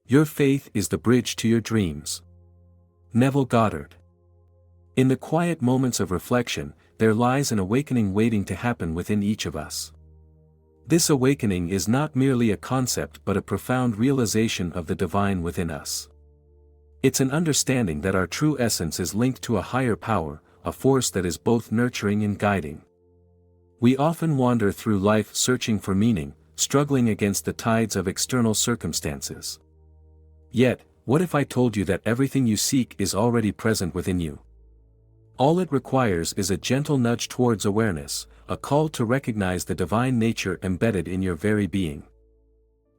Your faith is the bridge to your dreams. Neville Goddard. In the quiet moments of reflection, there lies an awakening waiting to happen within each of us. This awakening is not merely a concept but a profound realization of the divine within us. It's an understanding that our true essence is linked to a higher power, a force that is both nurturing and guiding. We often wander through life searching for meaning, struggling against the tides of external circumstances. Yet, what if I told you that everything you seek is already present within you? All it requires is a gentle nudge towards awareness, a call to recognize the divine nature embedded in your very being.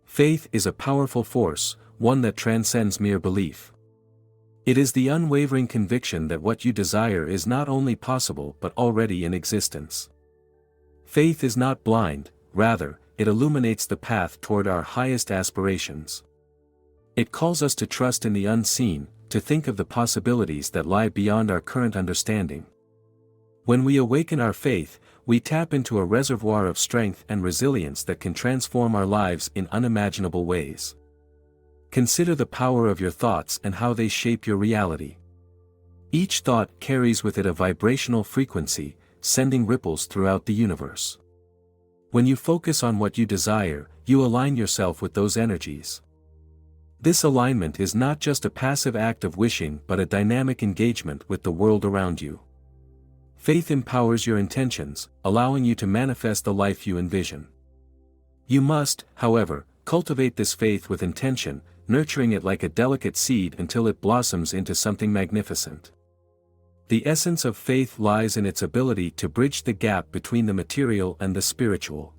Faith is a powerful force, one that transcends mere belief. It is the unwavering conviction that what you desire is not only possible but already in existence. Faith is not blind, rather, it illuminates the path toward our highest aspirations. It calls us to trust in the unseen, to think of the possibilities that lie beyond our current understanding. When we awaken our faith, we tap into a reservoir of strength and resilience that can transform our lives in unimaginable ways. Consider the power of your thoughts and how they shape your reality. Each thought carries with it a vibrational frequency, sending ripples throughout the universe. When you focus on what you desire, you align yourself with those energies. This alignment is not just a passive act of wishing but a dynamic engagement with the world around you. Faith empowers your intentions, allowing you to manifest the life you envision. You must, however, cultivate this faith with intention, nurturing it like a delicate seed until it blossoms into something magnificent. The essence of faith lies in its ability to bridge the gap between the material and the spiritual.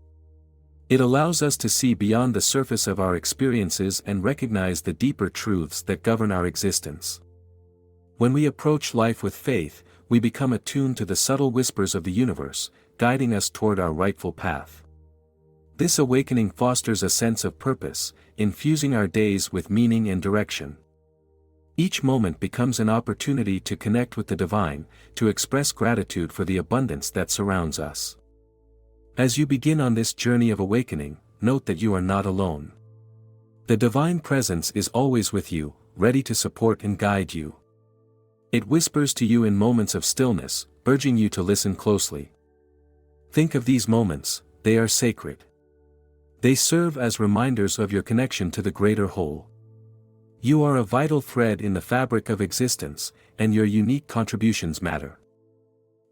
It allows us to see beyond the surface of our experiences and recognize the deeper truths that govern our existence. When we approach life with faith, we become attuned to the subtle whispers of the universe, guiding us toward our rightful path. This awakening fosters a sense of purpose, infusing our days with meaning and direction. Each moment becomes an opportunity to connect with the divine, to express gratitude for the abundance that surrounds us. As you begin on this journey of awakening, note that you are not alone. The divine presence is always with you, ready to support and guide you. It whispers to you in moments of stillness, urging you to listen closely. Think of these moments, they are sacred. They serve as reminders of your connection to the greater whole. You are a vital thread in the fabric of existence, and your unique contributions matter.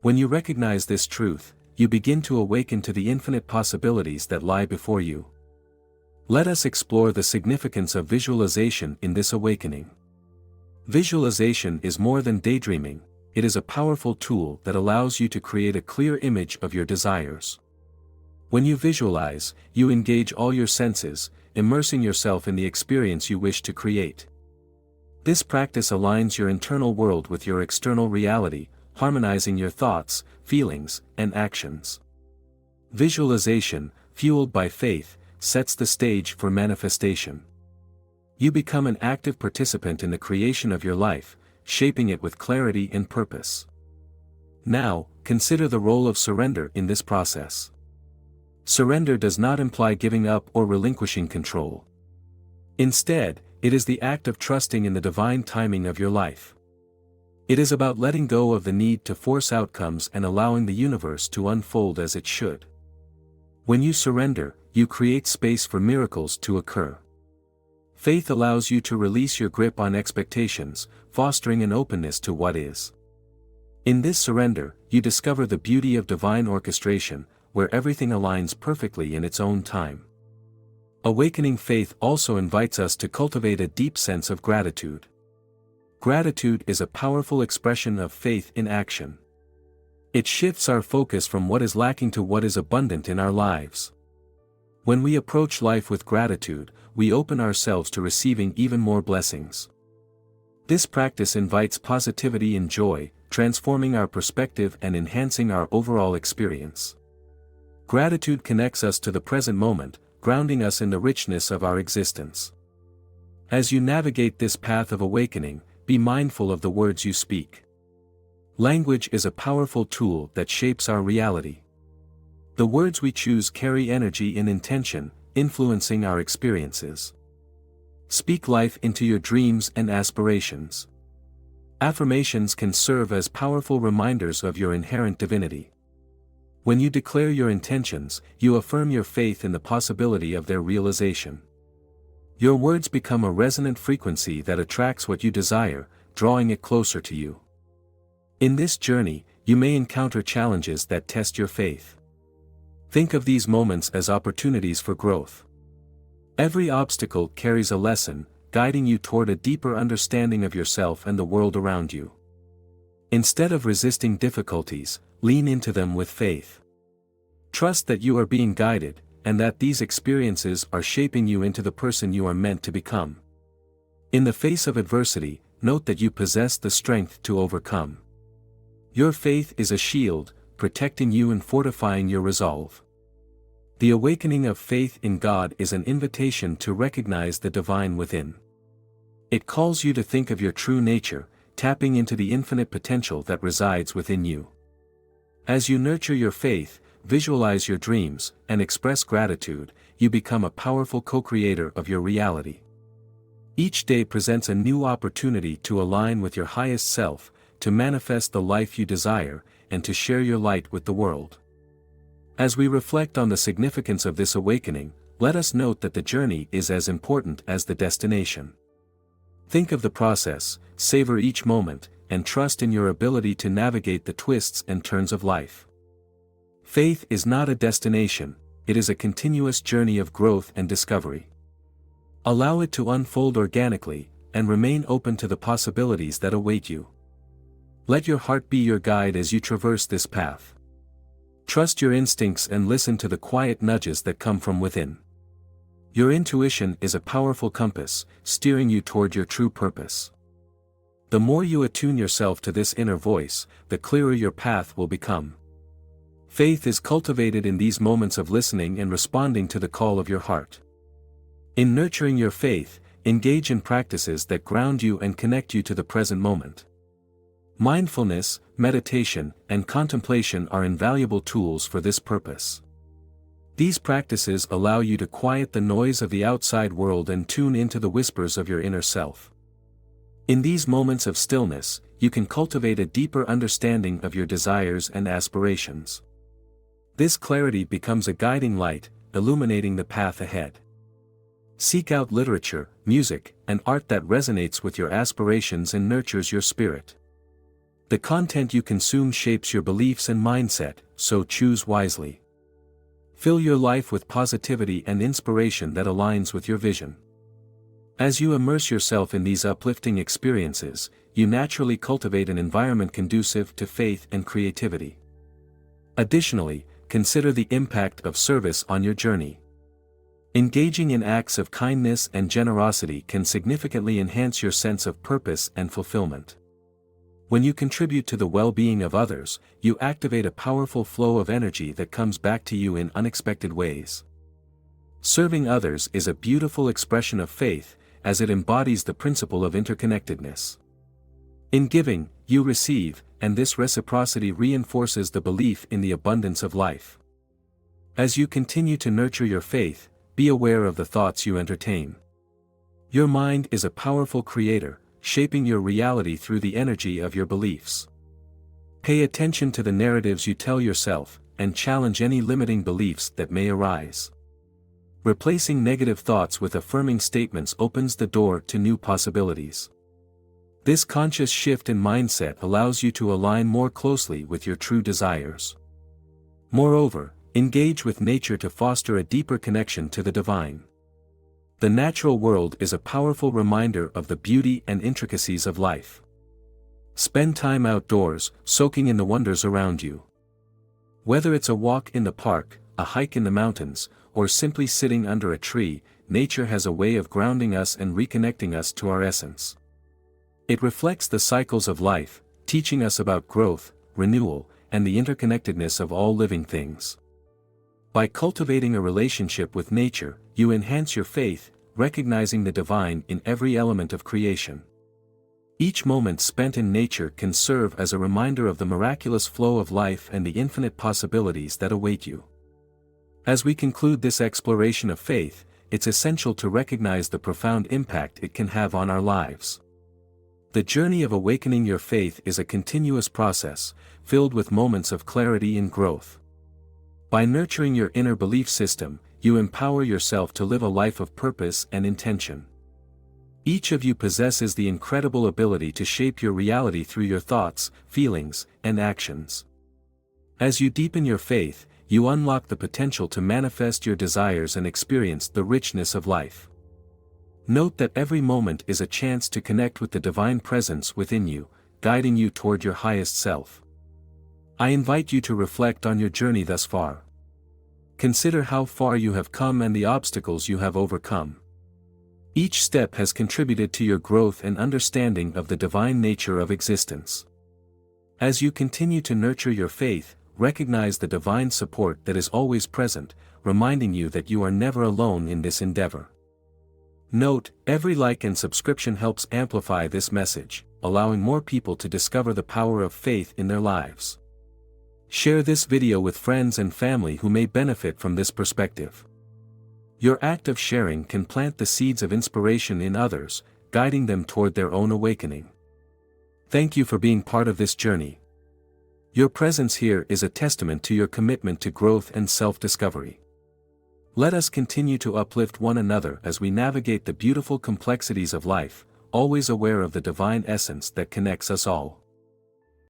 When you recognize this truth, you begin to awaken to the infinite possibilities that lie before you. Let us explore the significance of visualization in this awakening. Visualization is more than daydreaming, it is a powerful tool that allows you to create a clear image of your desires. When you visualize, you engage all your senses, immersing yourself in the experience you wish to create. This practice aligns your internal world with your external reality, harmonizing your thoughts, feelings, and actions. Visualization, fueled by faith, sets the stage for manifestation. You become an active participant in the creation of your life, shaping it with clarity and purpose. Now, consider the role of surrender in this process. Surrender does not imply giving up or relinquishing control. Instead, it is the act of trusting in the divine timing of your life. It is about letting go of the need to force outcomes and allowing the universe to unfold as it should. When you surrender, you create space for miracles to occur. Faith allows you to release your grip on expectations, fostering an openness to what is. In this surrender, you discover the beauty of divine orchestration, where everything aligns perfectly in its own time. Awakening faith also invites us to cultivate a deep sense of gratitude. Gratitude is a powerful expression of faith in action. It shifts our focus from what is lacking to what is abundant in our lives. When we approach life with gratitude, we open ourselves to receiving even more blessings. This practice invites positivity and joy, transforming our perspective and enhancing our overall experience. Gratitude connects us to the present moment, grounding us in the richness of our existence. As you navigate this path of awakening, be mindful of the words you speak. Language is a powerful tool that shapes our reality. The words we choose carry energy and intention, influencing our experiences. Speak life into your dreams and aspirations. Affirmations can serve as powerful reminders of your inherent divinity. When you declare your intentions, you affirm your faith in the possibility of their realization. Your words become a resonant frequency that attracts what you desire, drawing it closer to you. In this journey, you may encounter challenges that test your faith. Think of these moments as opportunities for growth. Every obstacle carries a lesson, guiding you toward a deeper understanding of yourself and the world around you. Instead of resisting difficulties, lean into them with faith. Trust that you are being guided, and that these experiences are shaping you into the person you are meant to become. In the face of adversity, note that you possess the strength to overcome. Your faith is a shield, protecting you and fortifying your resolve. The awakening of faith in God is an invitation to recognize the divine within. It calls you to think of your true nature, tapping into the infinite potential that resides within you. As you nurture your faith, visualize your dreams, and express gratitude, you become a powerful co-creator of your reality. Each day presents a new opportunity to align with your highest self, to manifest the life you desire, and to share your light with the world. As we reflect on the significance of this awakening, let us note that the journey is as important as the destination. Think of the process, savor each moment, and trust in your ability to navigate the twists and turns of life. Faith is not a destination, it is a continuous journey of growth and discovery. Allow it to unfold organically, and remain open to the possibilities that await you. Let your heart be your guide as you traverse this path. Trust your instincts and listen to the quiet nudges that come from within. Your intuition is a powerful compass, steering you toward your true purpose. The more you attune yourself to this inner voice, the clearer your path will become. Faith is cultivated in these moments of listening and responding to the call of your heart. In nurturing your faith, engage in practices that ground you and connect you to the present moment. Mindfulness, meditation, and contemplation are invaluable tools for this purpose. These practices allow you to quiet the noise of the outside world and tune into the whispers of your inner self. In these moments of stillness, you can cultivate a deeper understanding of your desires and aspirations. This clarity becomes a guiding light, illuminating the path ahead. Seek out literature, music, and art that resonates with your aspirations and nurtures your spirit. The content you consume shapes your beliefs and mindset, so choose wisely. Fill your life with positivity and inspiration that aligns with your vision. As you immerse yourself in these uplifting experiences, you naturally cultivate an environment conducive to faith and creativity. Additionally, consider the impact of service on your journey. Engaging in acts of kindness and generosity can significantly enhance your sense of purpose and fulfillment. When you contribute to the well-being of others, you activate a powerful flow of energy that comes back to you in unexpected ways. Serving others is a beautiful expression of faith, as it embodies the principle of interconnectedness. In giving, you receive, and this reciprocity reinforces the belief in the abundance of life. As you continue to nurture your faith, be aware of the thoughts you entertain. Your mind is a powerful creator, shaping your reality through the energy of your beliefs. Pay attention to the narratives you tell yourself, and challenge any limiting beliefs that may arise. Replacing negative thoughts with affirming statements opens the door to new possibilities. This conscious shift in mindset allows you to align more closely with your true desires. Moreover, engage with nature to foster a deeper connection to the divine. The natural world is a powerful reminder of the beauty and intricacies of life. Spend time outdoors, soaking in the wonders around you. Whether it's a walk in the park, a hike in the mountains, or simply sitting under a tree, nature has a way of grounding us and reconnecting us to our essence. It reflects the cycles of life, teaching us about growth, renewal, and the interconnectedness of all living things. By cultivating a relationship with nature, you enhance your faith, recognizing the divine in every element of creation. Each moment spent in nature can serve as a reminder of the miraculous flow of life and the infinite possibilities that await you. As we conclude this exploration of faith, it's essential to recognize the profound impact it can have on our lives. The journey of awakening your faith is a continuous process, filled with moments of clarity and growth. By nurturing your inner belief system, you empower yourself to live a life of purpose and intention. Each of you possesses the incredible ability to shape your reality through your thoughts, feelings, and actions. As you deepen your faith, you unlock the potential to manifest your desires and experience the richness of life. Note that every moment is a chance to connect with the divine presence within you, guiding you toward your highest self. I invite you to reflect on your journey thus far. Consider how far you have come and the obstacles you have overcome. Each step has contributed to your growth and understanding of the divine nature of existence. As you continue to nurture your faith, recognize the divine support that is always present, reminding you that you are never alone in this endeavor. Note, every like and subscription helps amplify this message, allowing more people to discover the power of faith in their lives. Share this video with friends and family who may benefit from this perspective. Your act of sharing can plant the seeds of inspiration in others, guiding them toward their own awakening. Thank you for being part of this journey. Your presence here is a testament to your commitment to growth and self-discovery. Let us continue to uplift one another as we navigate the beautiful complexities of life, always aware of the divine essence that connects us all.